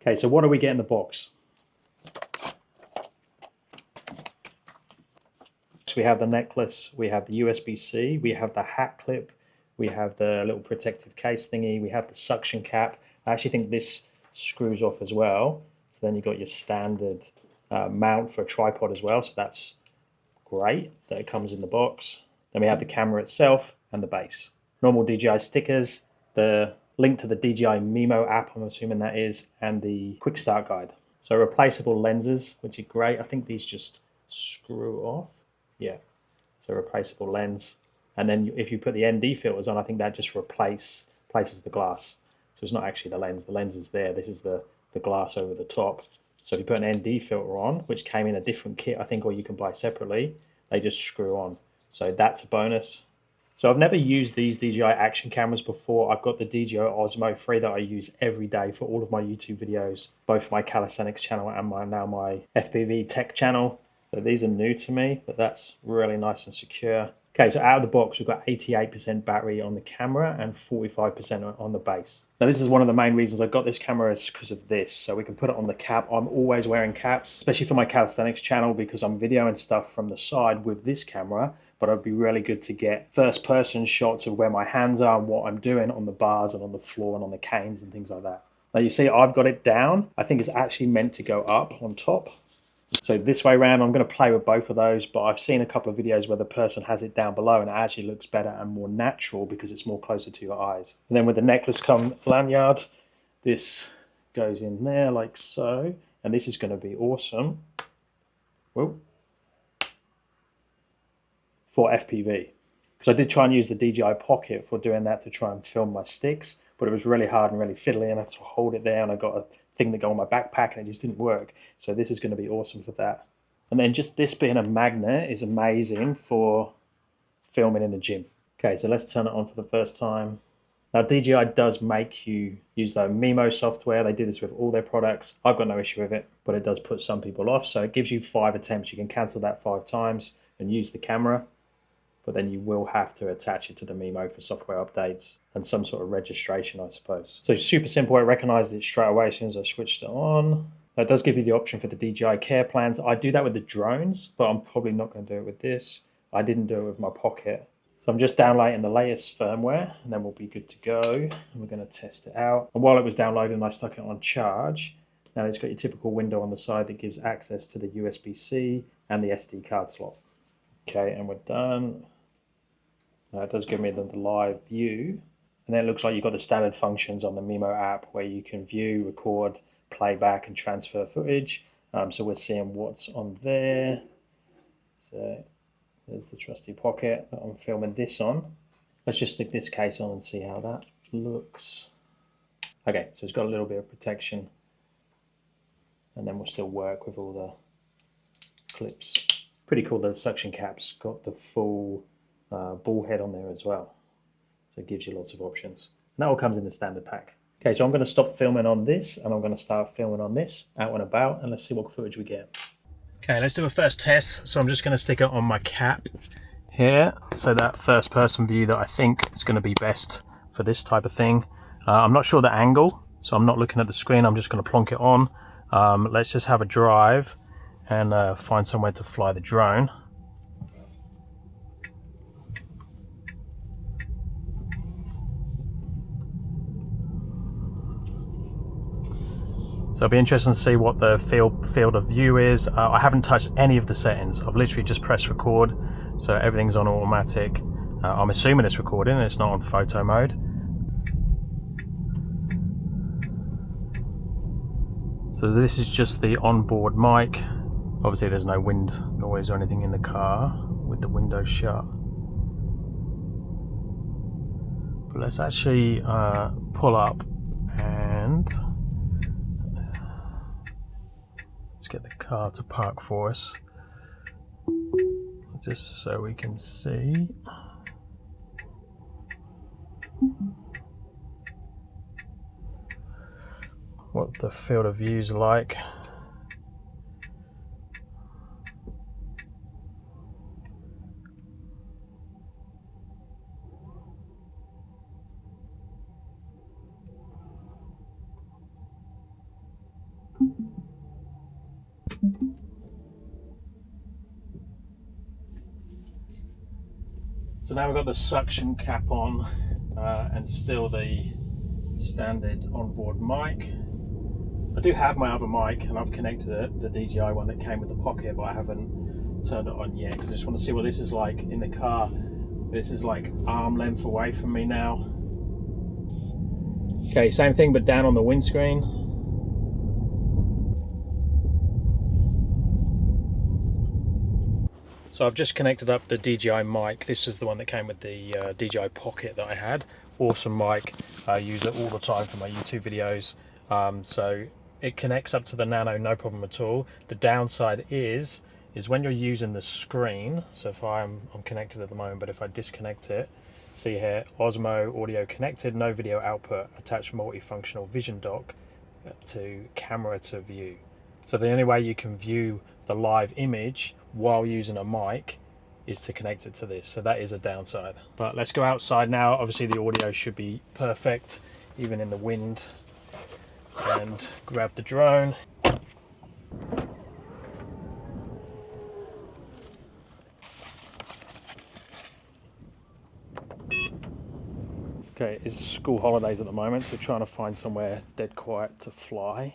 Okay, so what do we get in the box? So we have the necklace, we have the USB-C, we have the hat clip, we have the little protective case thingy, we have the suction cap. I actually think this screws off as well. So then you've got your standard mount for a tripod as well. So that's great that it comes in the box. Then we have the camera itself and the base. Normal DJI stickers, the link to the DJI Mimo app, I'm assuming that is, and the quick start guide. So replaceable lenses, which are great. I think these just screw off. Yeah, so replaceable lens. And then if you put the ND filters on, I think that just replaces the glass. So it's not actually the lens is there. This is the glass over the top. So if you put an ND filter on, which came in a different kit, I think, or you can buy separately, they just screw on. So that's a bonus. So I've never used these DJI action cameras before. I've got the DJI Osmo 3 that I use every day for all of my YouTube videos, both my calisthenics channel and my FPV tech channel. So these are new to me, but that's really nice and secure. Okay, so out of the box, we've got 88% battery on the camera and 45% on the base. Now, this is one of the main reasons I got this camera is because of this. So we can put it on the cap. I'm always wearing caps, especially for my calisthenics channel, because I'm videoing stuff from the side with this camera, but it'd be really good to get first-person shots of where my hands are and what I'm doing on the bars and on the floor and on the canes and things like that. Now, you see I've got it down. I think it's actually meant to go up on top. So this way around, I'm going to play with both of those, but I've seen a couple of videos where the person has it down below and it actually looks better and more natural because it's more closer to your eyes. And then with the necklace come lanyard, this goes in there like so, and this is going to be awesome. Whoa. For FPV. Because I did try and use the DJI Pocket for doing that to try and film my sticks, but it was really hard and really fiddly and I had to hold it there, and I got a thing that go on my backpack and it just didn't work. So this is going to be awesome for that. And then just this being a magnet is amazing for filming in the gym. Okay, so let's turn it on for the first time. Now DJI does make you use their Mimo software. They do this with all their products. I've got no issue with it, but it does put some people off. So it gives you 5 attempts. You can cancel that 5 times and use the camera, but then you will have to attach it to the Mimo for software updates and some sort of registration, I suppose. So super simple. It recognized it straight away as soon as I switched it on. That does give you the option for the DJI Care plans. I do that with the drones, but I'm probably not going to do it with this. I didn't do it with my Pocket. So I'm just downloading the latest firmware, and then we'll be good to go. And we're going to test it out. And while it was downloading, I stuck it on charge. Now it's got your typical window on the side that gives access to the USB-C and the SD card slot. Okay, and we're done. Now it does give me the live view. And then it looks like you've got the standard functions on the Mimo app where you can view, record, playback, and transfer footage. So we're seeing what's on there. So there's the trusty Pocket that I'm filming this on. Let's just stick this case on and see how that looks. Okay, so it's got a little bit of protection. And then we'll still work with all the clips. Pretty cool, the suction cap's got the full ball head on there as well. So it gives you lots of options. And that all comes in the standard pack. Okay, so I'm going to stop filming on this and I'm going to start filming on this out and about, and let's see what footage we get. Okay, let's do a first test. So I'm just going to stick it on my cap here. So that first person view that I think is going to be best for this type of thing. I'm not sure the angle, so I'm not looking at the screen. I'm just going to plonk it on. Let's just have a drive and find somewhere to fly the drone. So it'll be interesting to see what the field of view is. I haven't touched any of the settings. I've literally just pressed record, so everything's on automatic. I'm assuming it's recording, it's not on photo mode. So this is just the onboard mic. Obviously there's no wind noise or anything in the car with the window shut. But let's actually pull up and let's get the car to park for us, just so we can see. What the field of view is like. So now we've got the suction cap on and still the standard onboard mic. I do have my other mic and I've connected it, the DJI one that came with the pocket, but I haven't turned it on yet because I just want to see what this is like in the car. This is like arm length away from me now. Okay, same thing but down on the windscreen. So I've just connected up the DJI mic. This is the one that came with the DJI Pocket that I had. Awesome mic. I use it all the time for my YouTube videos. So it connects up to the Nano, no problem at all. The downside is when you're using the screen. So if I'm connected at the moment, but if I disconnect it, see here, Osmo audio connected, no video output, attached multifunctional vision dock to camera to view. So the only way you can view the live image while using a mic is to connect it to this. So that is a downside. But let's go outside now. Obviously the audio should be perfect, even in the wind. And grab the drone. Okay, it's school holidays at the moment, so trying to find somewhere dead quiet to fly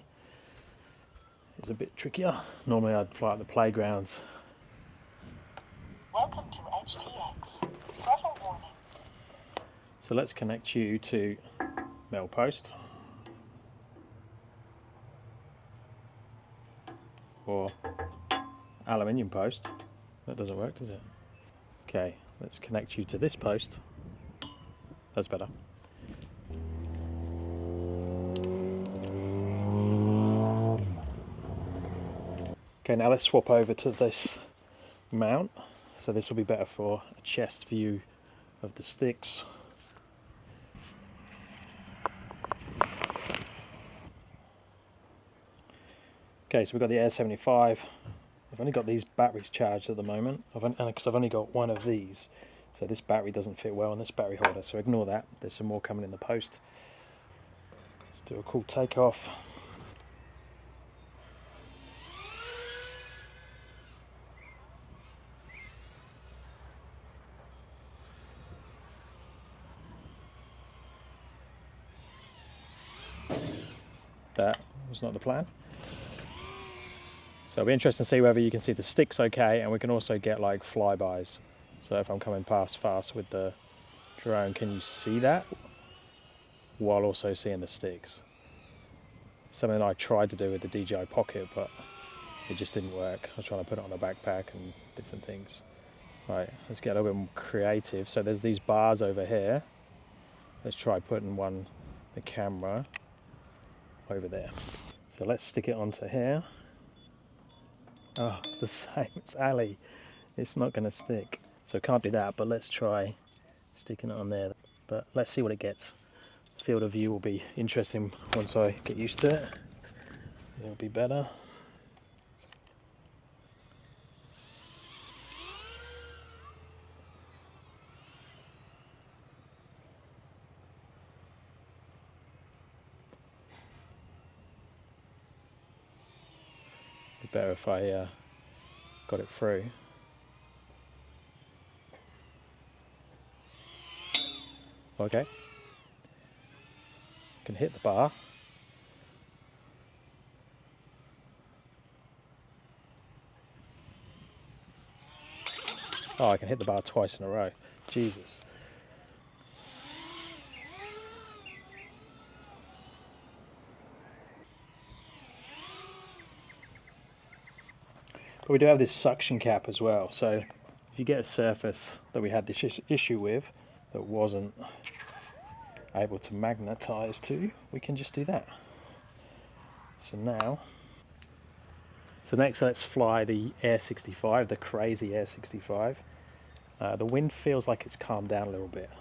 is a bit trickier. Normally I'd fly at the playgrounds. Welcome to HTX. Throttle warning. So let's connect you to metal post or aluminium post. That doesn't work, does it? Okay, let's connect you to this post. That's better. Okay, now let's swap over to this mount. So this will be better for a chest view of the sticks. Okay, so we've got the Air 75. I've only got these batteries charged at the moment, because I've only got one of these. So this battery doesn't fit well on this battery holder, so ignore that. There's some more coming in the post. Let's do a cool takeoff. That was not the plan. So it'll be interesting to see whether you can see the sticks okay, and we can also get like flybys. So if I'm coming past fast with the drone, can you see that while also seeing the sticks? Something I tried to do with the DJI Pocket, but it just didn't work. I was trying to put it on a backpack and different things. Right, let's get a little bit more creative. So there's these bars over here. Let's try putting the camera over there. So let's stick it onto here. Oh, it's the same as Ali. It's not going to stick. So I can't do that, but let's try sticking it on there. But let's see what it gets. Field of view will be interesting once I get used to it. It'll be better. Be better if I got it through. Okay. Can hit the bar. Oh, I can hit the bar twice in a row. Jesus. But we do have this suction cap as well. So if you get a surface that we had this issue with that wasn't able to magnetize to, we can just do that. So next let's fly the Air 65, the crazy Air 65. The wind feels like it's calmed down a little bit.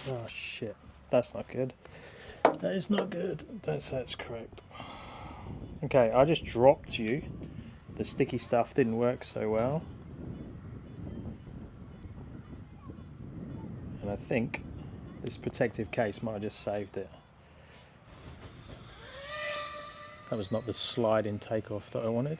Oh shit, that's not good. That is not good. Don't say it's correct. Okay, I just dropped you. The sticky stuff didn't work so well. And I think this protective case might have just saved it. That was not the sliding takeoff that I wanted.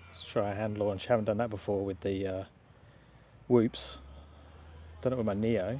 Let's try a hand launch. Haven't done that before with the whoops. Done it with my Neo.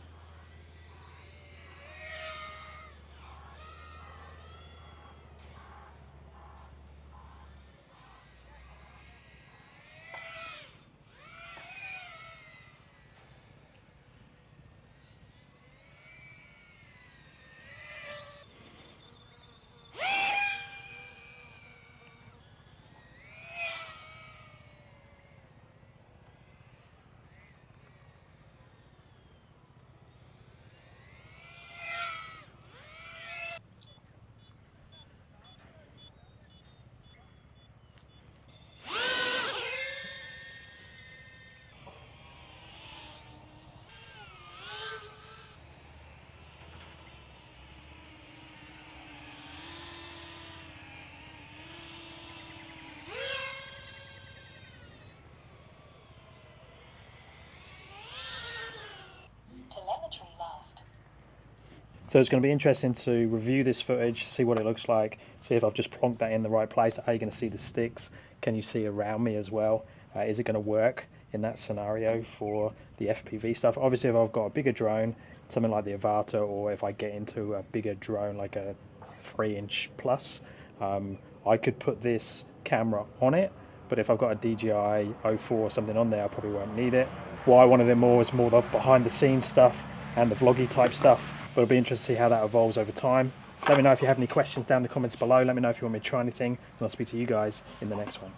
Telemetry lost. So it's going to be interesting to review this footage, see what it looks like, see if I've just plonked that in the right place. Are you going to see the sticks? Can you see around me as well? Is it going to work in that scenario for the FPV stuff? Obviously, if I've got a bigger drone, something like the AVATA, or if I get into a bigger drone like a 3-inch plus, I could put this camera on it. But if I've got a DJI 04 or something on there, I probably won't need it. What I wanted more was more the behind the scenes stuff and the vloggy type stuff, but it'll be interesting to see how that evolves over time. Let me know if you have any questions down in the comments below. Let me know if you want me to try anything, and I'll speak to you guys in the next one.